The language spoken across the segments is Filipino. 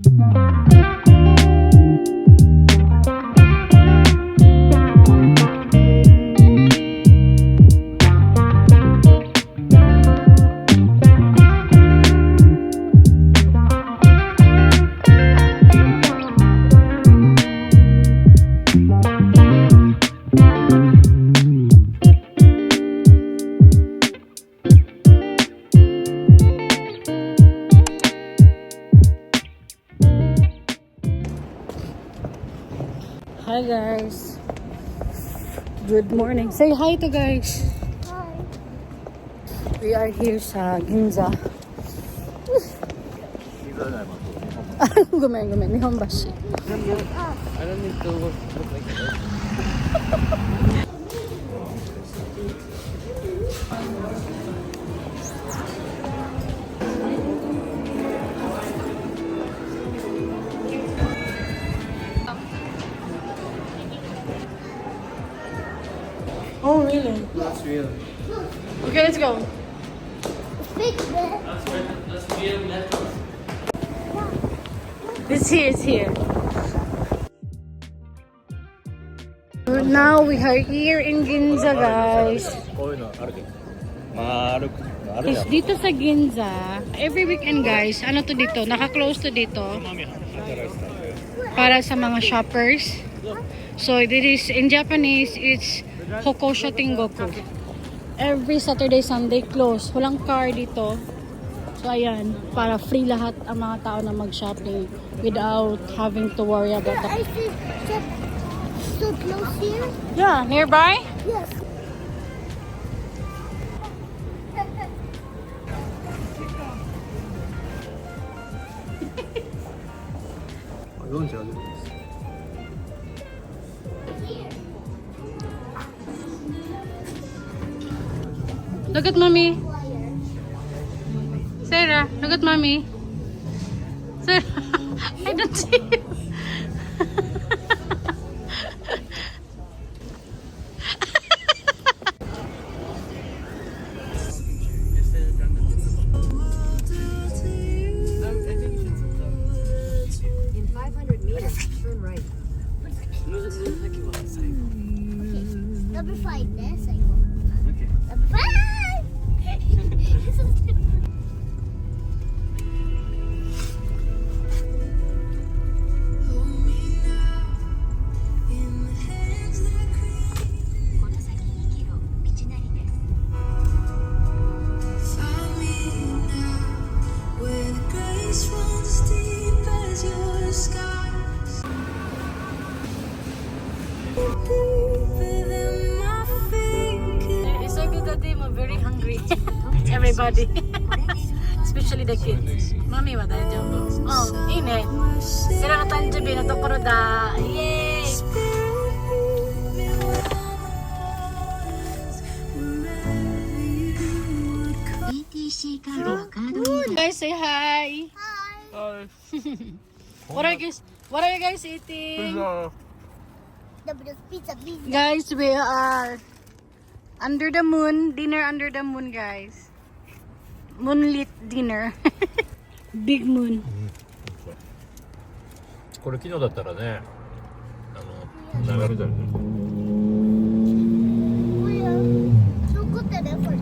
Hi guys. Good morning. Say hi to guys. Hi. We are here sa Ginza. Gumen, Nihonbashi. I don't need to look like that. Oh really? That's real. Okay, let's go. Fix it. That's real network. It's here. Now we are here in Ginza, guys. Is dito sa Ginza, every weekend guys, ano to dito, naka-close to dito para sa mga shoppers. So this is, in Japanese, it's Hokosho Tengoku. Every Saturday, Sunday close. Walang car dito. So ayan, para free lahat ang mga tao na mag-shopping without having to worry about I the... see so close here. Yeah, nearby? Yes. Look at mommy. Sarah, look at mommy. Sarah, I don't see you. In 500 meters, turn right. Number 5 this I go. Okay. Number 5. It's so good that I'm very hungry. Everybody. Especially the kids. Mommy wa daijoubu. Oh, ii ne. Sira ga tanjubi no tokoro da. Yay! Guys, say hi. Hi. What are you guys eating? Pizza. Guys, we are under the moon. Dinner under the moon, guys. Moonlit dinner. Big moon. これ昨日だったらね、流れたりね。 So good that effort.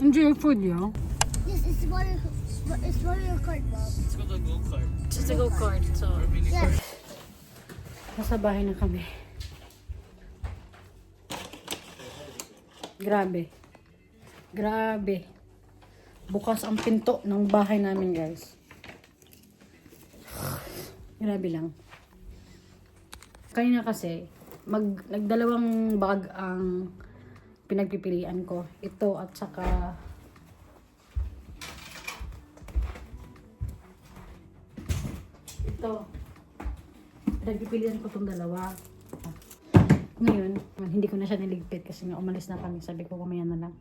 Enjoy your food, yo. Yes, it's Mario Kart, Mom. Let's go to the go-kart. Just a go-kart, so... Yes. Nasa bahay na kami. Grabe. Bukas ang pinto ng bahay namin, guys. Grabe lang. Kanina kasi, nagdalawang bag ang pinagpipilian ko. Ito at saka ito. Pinagpipilian ko itong dalawa. Ngayon, hindi ko na siya niligpit kasi nga umalis na kami. Sabi ko, kumaya na lang.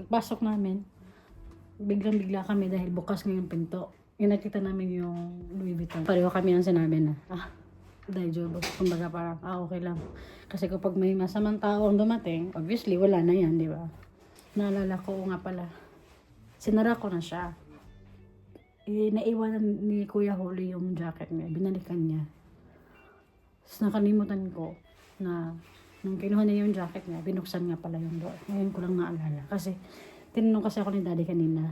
Pagpasok namin, biglang-bigla kami dahil bukas ngayong pinto. Yung nakita namin yung Louis Vuitton. Pareho kami ang sinabi na, daijoubu. Kumbaga parang, okay lang. Kasi kapag may masamang tao ang dumating, obviously, wala na yan, di ba? naalala ko nga pala, sinara ko na siya. Naiwanan ni Kuya Holly yung jacket niya, binalikan niya. Tapos nakalimutan ko na nung kinuha niya yung jacket niya, binuksan nga pala yung door. Ngayon ko lang naalala. Kasi tinanong kasi ako ni Daddy kanina,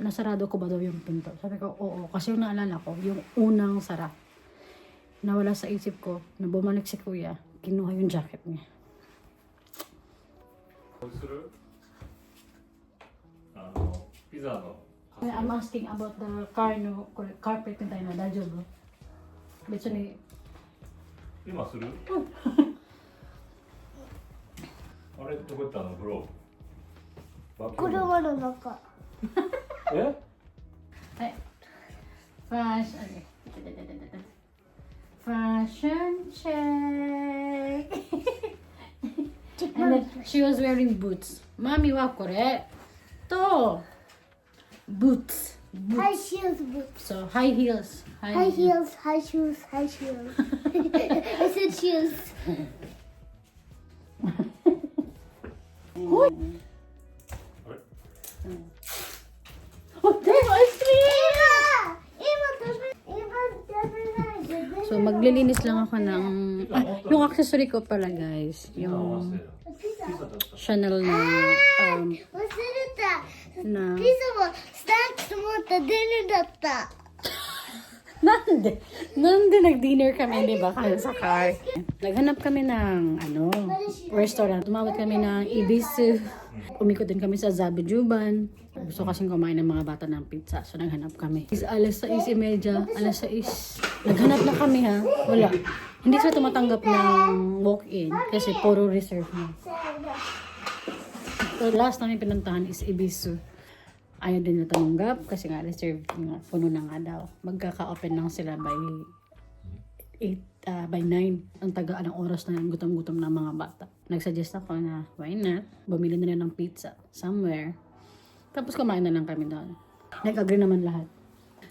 nasarado ko ba daw yung pinto? Sabi ko, oo. Kasi yung naalala ko, yung unang sara. Nawala sa isip ko, na bumalik si Kuya, kinuha yung jacket niya. I'm asking about the car no carpetみたいな大丈夫？別に今するあれどこ行ったのグローブ車の中。えはいファッションファッションチェック and then she was wearing boots マミはこれと boots High heels boots. so high heels High heels, high shoes, high shoes. I said shoes. Oh, there's ice cream! So maglilinis lang ako ng yung accessory ko pala guys, yung Chanel na 忘れた。 na ピザもスナックス持った出るだった。 Nande nag-dinner kami, di ba? Kaya sa car. Naghanap kami ng, restaurant. Tumawag kami ng Ibisu. Umikot din kami sa Zabijuban. Gusto kasing kumain ng mga bata ng pizza. So, naghanap kami. Alas 6:30, alas 6. Naghanap na kami, ha? Wala. Hindi sila tumatanggap ng walk-in kasi puro reserve na. So, last namin pinuntahan is Ibisu. Ayaw din na tumanggap kasi nga reserved nga, puno na nga daw. Magkaka-open lang sila by 9. Ang tagaan ng oras na yan, gutom-gutom ng mga bata. Nagsuggest ako na why not? Bumili na lang ng pizza somewhere. Tapos kumain na lang kami doon. Nag-agree naman lahat.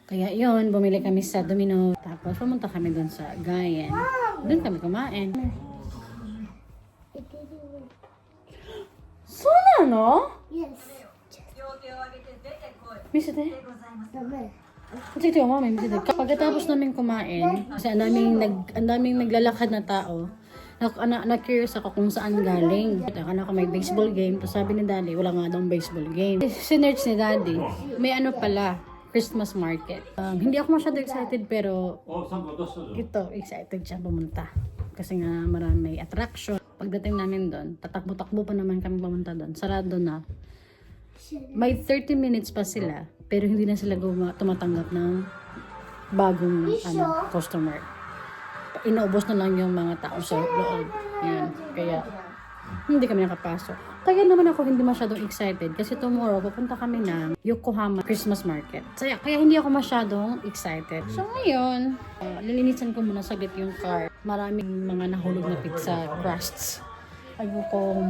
Kaya yun, bumili kami sa Domino. Tapos pumunta kami doon sa Gayen. Doon kami kumain. Sona no? Yes. 見せて。ダメ。 Kasi ito yung mami, pagkatapos namin kumain, kasi ang daming naglalakad na tao, na-curious ako kung saan galing. Akala ko may baseball game, tapos sabi ni Daddy, wala nga daw baseball game. Sinerch ni Daddy, may ano pala, Christmas market. Hindi ako masyado excited, pero ito, excited siya pumunta. Kasi nga marami attraction. Pagdating namin doon, tatakbo-takbo pa naman kami pumunta doon. Sarado na. May 30 minutes pa sila, pero hindi na sila tumatanggap ng bagong customer. Inaubos na lang yung mga tao sa loob. Yan. Kaya, hindi kami nakapasok. Kaya naman ako hindi masyadong excited kasi tomorrow pupunta kami ng Yokohama Christmas Market. Kaya hindi ako masyadong excited. So ngayon, lilinisan ko muna saglit yung car. Maraming mga nahulog na pizza crusts. Ayokong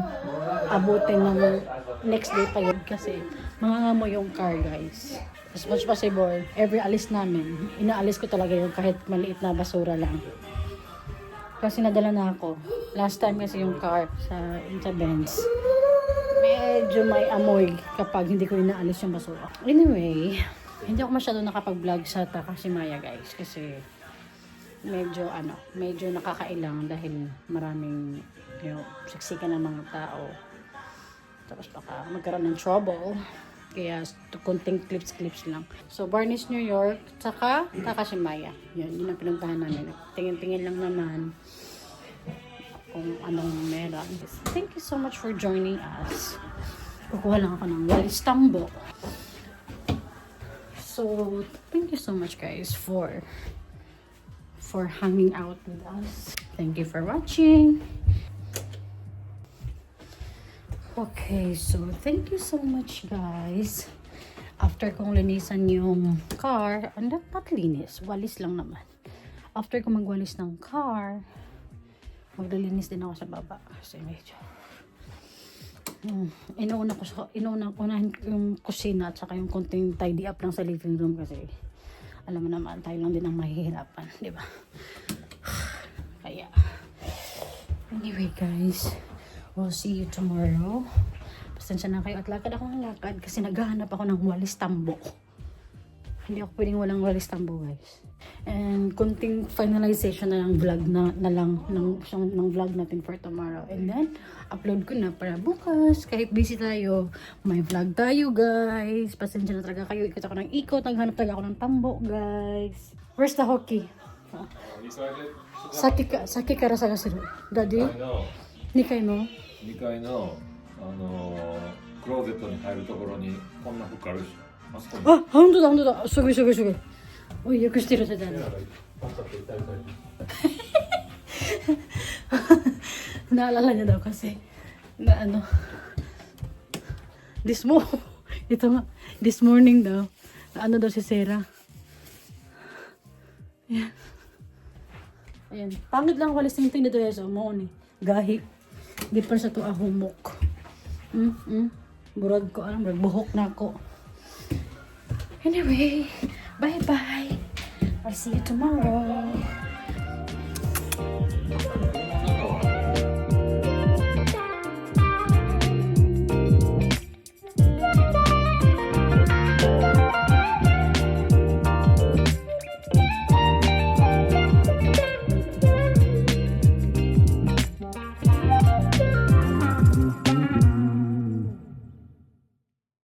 abutin ng next day pa yun kasi mangangamo yung car guys. As much possible, every alis namin, inaalis ko talaga yung kahit maliit na basura lang. Kasi nadala na ako. Last time kasi yung car sa Benz, medyo may amoy kapag hindi ko inaalis yung basura. Anyway, hindi ako masyado nakapag-vlog sa Takashimaya guys kasi medyo nakakailang dahil maraming siksikan ng mga tao. Tapos baka magkaroon ng trouble. Kaya konting clips lang. So Barnes, New York, saka Takashimaya. Yun ang pinuntahan namin. Tingin-tingin lang naman kung anong meron. Thank you so much for joining us. Kukuha lang ako ng walis tambo. So thank you so much guys for hanging out with us. Thank you for watching. Okay, so thank you so much guys. After kong linisan yung car, not linis, walis lang naman. After kong magwalis ng car, maglilinis din ako sa baba kasi medyo unahin yung kusina at saka yung konting tidy up lang sa living room kasi alam mo naman tayo lang din ang mahihirapan, di ba? Kaya anyway guys, We'll see you tomorrow. Pasensya na kayo at lakad ako ng lakad kasi naghahanap ako ng walis tambo. Hindi ako pwedeng walang walis tambo, guys. And kunting finalization na lang vlog ng vlog natin for tomorrow. And then, upload ko na para bukas. Kahit busy tayo, may vlog tayo, guys. Pasensya na talaga kayo. Ikot ako ng ikot. Naghanap talaga ako ng tambo, guys. Where's the hockey? Saki kara sagasiru. Daddy? 2階の2階のクローゼットに入るところにこんな服あるし、あそこにあ、本当だ、本当だ。すごいすごいすごい。おい、よくしてるじゃない。Naalala niya daw kasi na this morning daw na daw si Sarah. Ayan. Ayan. Pangit lang walis ng tingin dito sa mo ni. Gahi. Di pa sa to ahumok. Burag ko alam, buhok na ako. Anyway, bye-bye. I'll see you tomorrow.